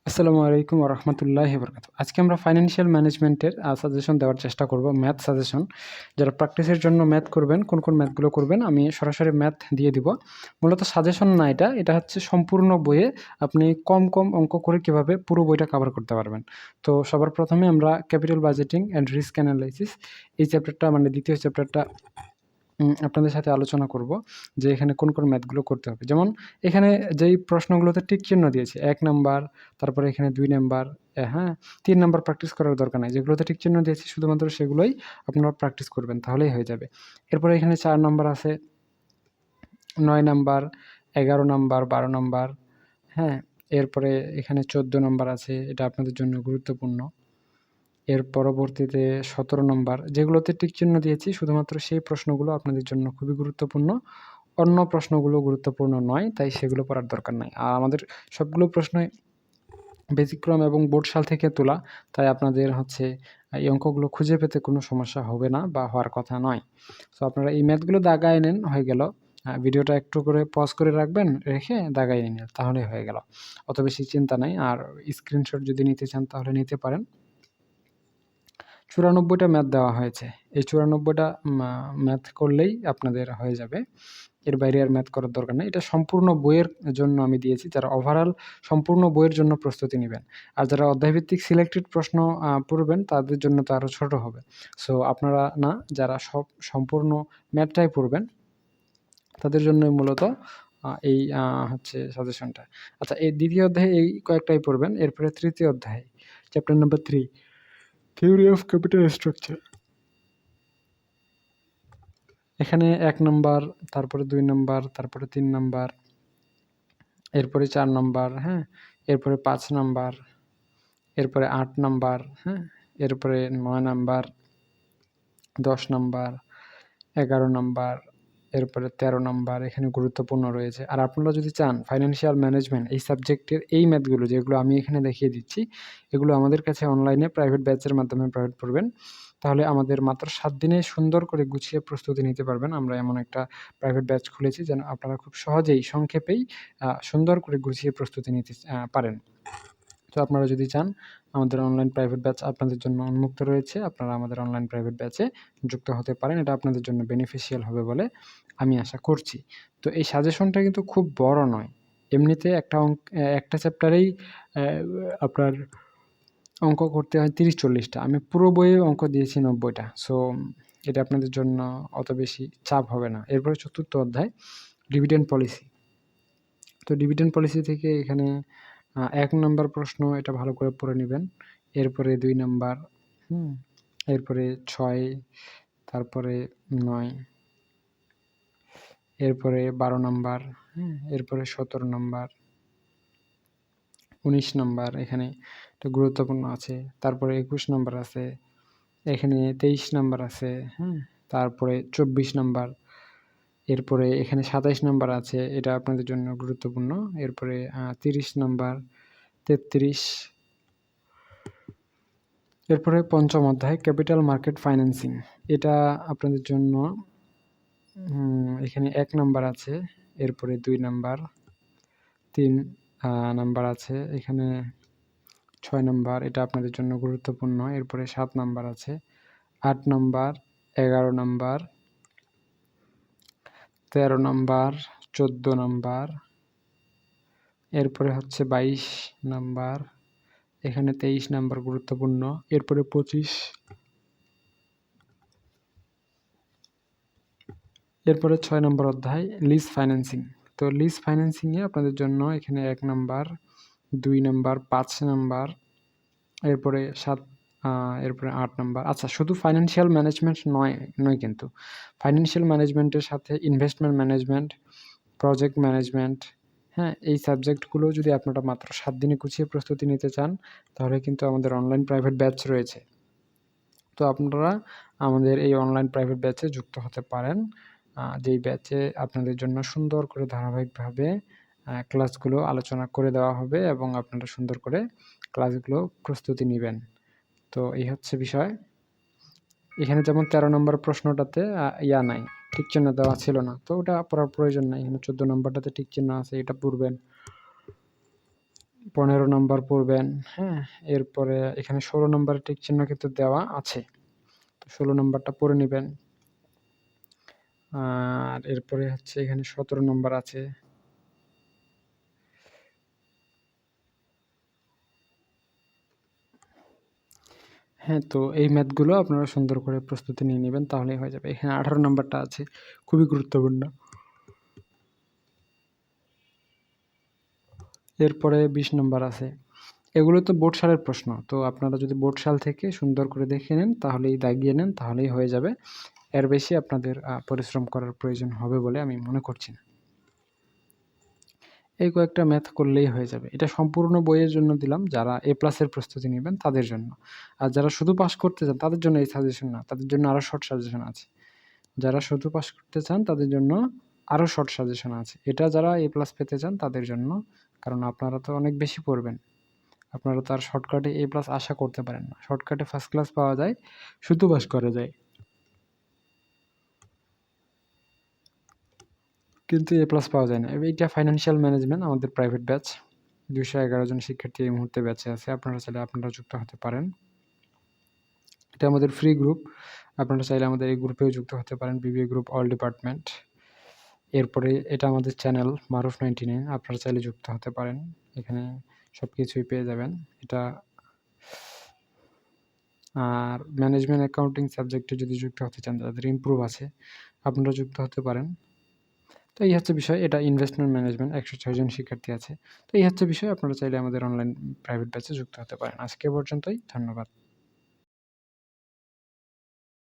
আসসালামু আলাইকুম ওয়া রাহমাতুল্লাহি ওয়া বারাকাতুহু। আজকে আমরা ফাইন্যান্সিয়াল ম্যানেজমেন্টের সাজেশন দেওয়ার চেষ্টা করব, ম্যাথ সাজেশন। যারা প্র্যাকটিসের জন্য ম্যাথ করবেন, কোন ম্যাথগুলো করবেন আমি সরাসরি ম্যাথ দিয়ে দিব। মূলত সাজেশন না, এটা হচ্ছে সম্পূর্ণ বইয়ে আপনি কম অঙ্ক করে কীভাবে পুরো বইটা কভার করতে পারবেন। তো সবার প্রথমে আমরা capital budgeting and risk analysis এই চ্যাপ্টারটা মানে দ্বিতীয় চ্যাপ্টারটা আপনাদের সাথে আলোচনা করব যে এখানে কোন ম্যাথগুলো করতে হবে। যেমন এখানে যেই প্রশ্নগুলোতে টিক চিহ্ন দিয়েছি ১ নাম্বার, তারপরে এখানে ২ নাম্বার, হ্যাঁ ৩ নাম্বার প্র্যাকটিস করার দরকার নাই। যেগুলোতে টিক চিহ্ন দিয়েছি শুধুমাত্র সেগুলোই আপনারা প্র্যাকটিস করবেন, তাহলেই হয়ে যাবে। এরপরে এখানে ৪ নাম্বার আছে, ৯ নাম্বার, ১১ নাম্বার, ১২ নাম্বার, হ্যাঁ। এরপরে এখানে ১৪ নাম্বার আছে, এটা আপনাদের জন্য গুরুত্বপূর্ণ। এর পরবর্তীতে ১৭ নম্বর, যেগুলোতে টিক চিহ্ন দিয়েছি শুধুমাত্র সেই প্রশ্নগুলো আপনাদের জন্য খুবই গুরুত্বপূর্ণ। অন্য প্রশ্নগুলো গুরুত্বপূর্ণ নয়, তাই সেগুলো পড়ার দরকার নাই। আর আমাদের সবগুলো প্রশ্নই ব্যতিক্রম এবং বোর্ড সাল থেকে তোলা, তাই আপনাদের হচ্ছে এই অঙ্কগুলো খুঁজে পেতে কোনো সমস্যা হবে না বা হওয়ার কথা নয়। সো আপনারা এই ম্যাথগুলো দাগায় নেন, হয়ে গেল। ভিডিওটা একটু করে পজ করে রাখবেন, রেখে দাগায় নিন, তাহলেই হয়ে গেল। অত বেশি চিন্তা নাই। আর স্ক্রিনশট যদি নিতে চান তাহলে নিতে পারেন। ৯৪টা ম্যাথ দেওয়া হয়েছে। এই ৯৪টা ম্যাথ করলেই আপনাদের হয়ে যাবে। এর বাইরে আর ম্যাথ করার দরকার নেই। এটা সম্পূর্ণ বইয়ের জন্য আমি দিয়েছি, যারা ওভারঅল সম্পূর্ণ বইয়ের জন্য প্রস্তুতি নিবেন। আর যারা অধ্যায়ভিত্তিক সিলেক্টেড প্রশ্ন পড়বেন তাদের জন্য তো আরও ছোট হবে। সো আপনারা না, যারা সম্পূর্ণ ম্যাথটাই পড়বেন তাদের জন্যই মূলত এই হচ্ছে সাজেশনটা। আচ্ছা, এই দ্বিতীয় অধ্যায়ে এই কয়েকটাই পড়বেন। এরপরে তৃতীয় অধ্যায় chapter number 3 theory of capital structure. এখানে ১ নাম্বার, তারপরে ২ নাম্বার, তারপরে ৩ নাম্বার, এরপরে ৪ নাম্বার, হ্যাঁ, এরপরে ৫ নাম্বার, এরপরে ৮ নাম্বার, হ্যাঁ, এরপরে ৯ নাম্বার, ১০ নাম্বার, ১১ নাম্বার, এরপরে ১৩ নাম্বার এখানে গুরুত্বপূর্ণ রয়েছে। আর আপনারা যদি চান ফাইন্যান্সিয়াল ম্যানেজমেন্ট এই সাবজেক্টের এই ম্যাথগুলো যেগুলো আমি এখানে দেখিয়ে দিচ্ছি, এগুলো আমাদের কাছে অনলাইনে প্রাইভেট ব্যাচের মাধ্যমে প্রাইভেট পড়বেন, তাহলে আমাদের মাত্র ৭ দিনে সুন্দর করে গুছিয়ে প্রস্তুতি নিতে পারবেন। আমরা এমন একটা প্রাইভেট ব্যাচ খুলেছি যেন আপনারা খুব সহজেই সংক্ষেপেই সুন্দর করে গুছিয়ে প্রস্তুতি নিতে পারেন। তো আপনারা যদি চান আমাদের অনলাইন প্রাইভেট ব্যাচ আপনাদের জন্য উন্মুক্ত রয়েছে, আপনারা আমাদের অনলাইন প্রাইভেট ব্যাচে যুক্ত হতে পারেন। এটা আপনাদের জন্য বেনিফিশিয়াল হবে বলে আমি আশা করছি। তো এই সাজেশনটা কিন্তু খুব বড় নয়। এমনিতে একটা চ্যাপ্টারেই আপনার অঙ্ক করতে হয় ৩০-৪০টা। আমি পুরো বইয়ে অঙ্ক দিয়েছি ৯০টা। সো এটা আপনাদের জন্য অত বেশি চাপ হবে না। এরপরে ৪র্থ অধ্যায় ডিভিডেন্ড পলিসি। তো ডিভিডেন্ড পলিসি থেকে এখানে ১ নাম্বার প্রশ্ন, এটা ভালো করে পড়ে নেবেন। এরপরে ২ নাম্বার, এরপরে ৬, তারপরে ৯, এরপরে ১২ নাম্বার, এরপরে ১৭ নাম্বার, ১৯ নাম্বার এখানে একটা গুরুত্বপূর্ণ আছে। তারপরে ২১ নাম্বার আছে, এখানে ২৩ নাম্বার আছে, তারপরে ২৪ নাম্বার, এরপরে এখানে ২৭ নাম্বার আছে, এটা আপনাদের জন্য গুরুত্বপূর্ণ। এরপরে ৩০ নাম্বার, ৩৩, এরপরে ৫ম অধ্যায় ক্যাপিটাল মার্কেট ফাইন্যান্সিং। এটা আপনাদের জন্য এখানে ১ নাম্বার আছে, এরপরে ২ নাম্বার, ৩ নাম্বার আছে, এখানে ৬ নাম্বার, এটা আপনাদের জন্য গুরুত্বপূর্ণ। এরপরে ৭ নাম্বার আছে, ৮ নাম্বার, ১১ নাম্বার, ১৩ নাম্বার, ১৪ নাম্বার, এরপরে হচ্ছে ২২ নাম্বার, এখানে ২৩ নাম্বার গুরুত্বপূর্ণ। এরপরে ২৫, এরপরে ৬ নম্বর অধ্যায় লিজ ফাইন্যান্সিং। তো লিজ ফাইন্যান্সিংয়ে আপনাদের জন্য এখানে ১ নাম্বার, ২ নাম্বার, ৫ নাম্বার, এরপরে ৭, এরপরে ৮ নাম্বার। আচ্ছা, শুধু ফাইন্যান্সিয়াল ম্যানেজমেন্ট নয় কিন্তু। ফাইন্যান্সিয়াল ম্যানেজমেন্টের সাথে ইনভেস্টমেন্ট ম্যানেজমেন্ট, প্রজেক্ট ম্যানেজমেন্ট, এই সাবজেক্টগুলো যদি আপনারা মাত্র ৭ দিনে গুছিয়ে প্রস্তুতি নিতে চান, তাহলে কিন্তু আমাদের অনলাইন প্রাইভেট ব্যাচ রয়েছে। তো আপনারা আমাদের এই অনলাইন প্রাইভেট ব্যাচে যুক্ত হতে পারেন, যেই ব্যাচে আপনাদের জন্য সুন্দর করে ধারাবাহিকভাবে ক্লাসগুলো আলোচনা করে দেওয়া হবে এবং আপনারা সুন্দর করে ক্লাসগুলো প্রস্তুতি নেবেন। তো এই হচ্ছে বিষয়। এখানে যেমন ১৩ নম্বর প্রশ্নটাতে নাই, টিক চিহ্ন দেওয়া ছিল না, তো ওটা পড়ার প্রয়োজন নাই। এখানে ১৪ নম্বরটাতে টিক চিহ্ন আছে, এটা পড়বেন। 15 নাম্বার পড়বেন, হ্যাঁ? এরপরে এখানে 16 নাম্বারের টিক চিহ্ন কিন্তু দেওয়া আছে। তো 16 নাম্বারটা পড়ে নিবেন। আর এরপরে হচ্ছে এখানে 17 নাম্বার আছে। হ্যাঁ, তো এই ম্যাথগুলো আপনারা সুন্দর করে প্রস্তুতি নিয়ে নিবেন, তাহলেই হয়ে যাবে। এখানে 18 নাম্বারটা আছে, খুবই গুরুত্বপূর্ণ। এরপরে 20 নাম্বার আছে। এগুলো তো বোর্ড সালের প্রশ্ন। তো আপনারা যদি বোর্ড সাল থেকে সুন্দর করে দেখে নেন, তাহলেই দাগিয়ে নেন, তাহলেই হয়ে যাবে। এর বেশি আপনাদের পরিশ্রম করার প্রয়োজন হবে বলে আমি মনে করছি না। এই কয়েকটা ম্যাথ করলেই হয়ে যাবে। এটা সম্পূর্ণ বইয়ের জন্য দিলাম, যারা A+ এর প্রস্তুতি নিবেন তাদের জন্য। আর যারা শুধু পাস করতে চান তাদের জন্য এই সাজেশন না, তাদের জন্য আরও শর্ট সাজেশন আছে। যারা শুধু পাস করতে চান তাদের জন্য আরও শর্ট সাজেশন আছে। এটা যারা A+ পেতে চান তাদের জন্য, কারণ আপনারা তো অনেক বেশি পড়বেন। আপনারা তো আর শর্টকাটে A+ আশা করতে পারেন না। শর্টকাটে ফার্স্ট ক্লাস পাওয়া যায়, শুধু পাস করা যায়। কিন্তু A+ পাওয়া যায় না। এইটা ফাইন্যান্সিয়াল ম্যানেজমেন্ট, আমাদের প্রাইভেট ব্যাচ। 211 জন শিক্ষার্থী এই মুহূর্তে ব্যাচে আছে। আপনারা চাইলে আপনারা যুক্ত হতে পারেন। এটা আমাদের ফ্রি গ্রুপ। আপনারা চাইলে আমাদের এই গ্রুপেও যুক্ত হতে পারেন, BBA গ্রুপ অল ডিপার্টমেন্ট। এরপরে এটা আমাদের চ্যানেল মারুফ 99, আপনারা চাইলে যুক্ত হতে পারেন। এখানে সব কিছুই পেয়ে যাবেন। এটা আর ম্যানেজমেন্ট অ্যাকাউন্টিং সাবজেক্টে যদি যুক্ত হতে চান, যাদের ইমপ্রুভ আছে, আপনারা যুক্ত হতে পারেন। তো এই হচ্ছে বিষয়। এটা ইনভেস্টমেন্ট ম্যানেজমেন্ট, 106 জন শিক্ষার্থী আছে। তো এই হচ্ছে বিষয়। আপনারা চাইলে আমাদের অনলাইন প্রাইভেট ব্যাচে যুক্ত হতে পারেন। আজকে পর্যন্তই। ধন্যবাদ।